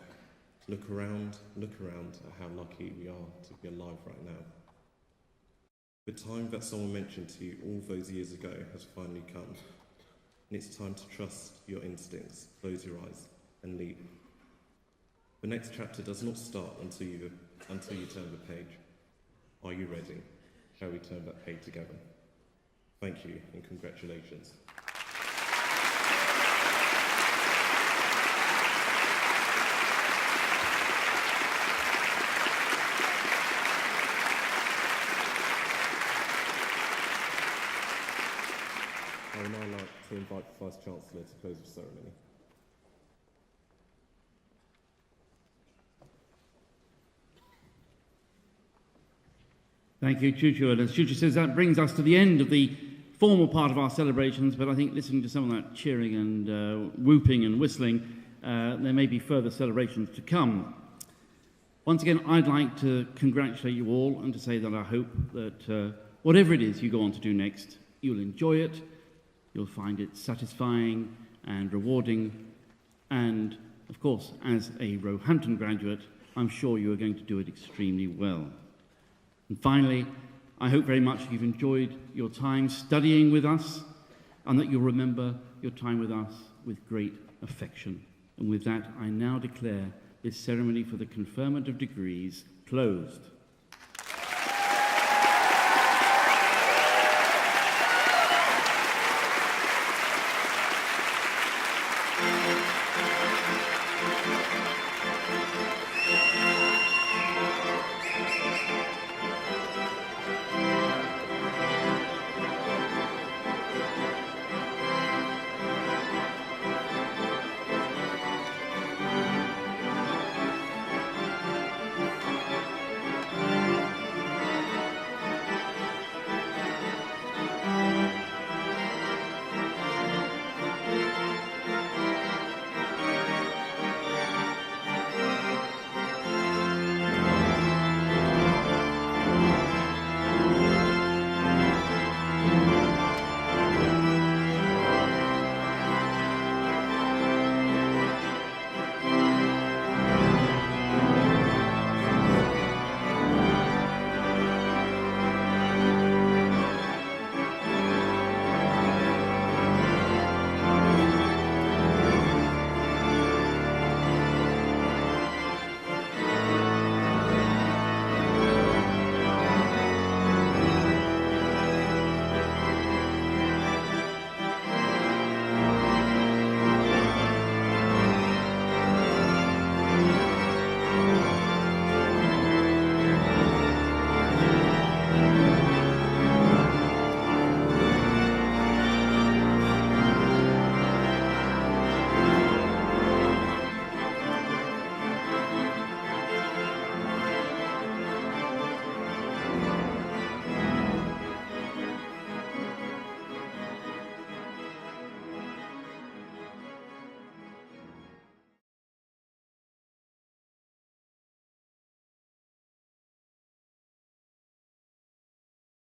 look around at how lucky we are to be alive right now. The time that someone mentioned to you all those years ago has finally come, and it's time to trust your instincts, close your eyes, and leap. The next chapter does not start until you turn the page. Are you ready? Shall we turn that page together? Thank you, and congratulations. I would now like to invite the Vice-Chancellor to close the ceremony. Thank you, Chuchu. And as Chuchu says, that brings us to the end of the formal part of our celebrations, but I think listening to some of that cheering and whooping and whistling, there may be further celebrations to come. Once again, I'd like to congratulate you all and to say that I hope that whatever it is you go on to do next, you'll enjoy it, you'll find it satisfying and rewarding, And, of course, as a Roehampton graduate, I'm sure you are going to do it extremely well. And finally, I hope very much you've enjoyed your time studying with us and that you'll remember your time with us with great affection. And with that, I now declare this ceremony for the conferment of degrees closed.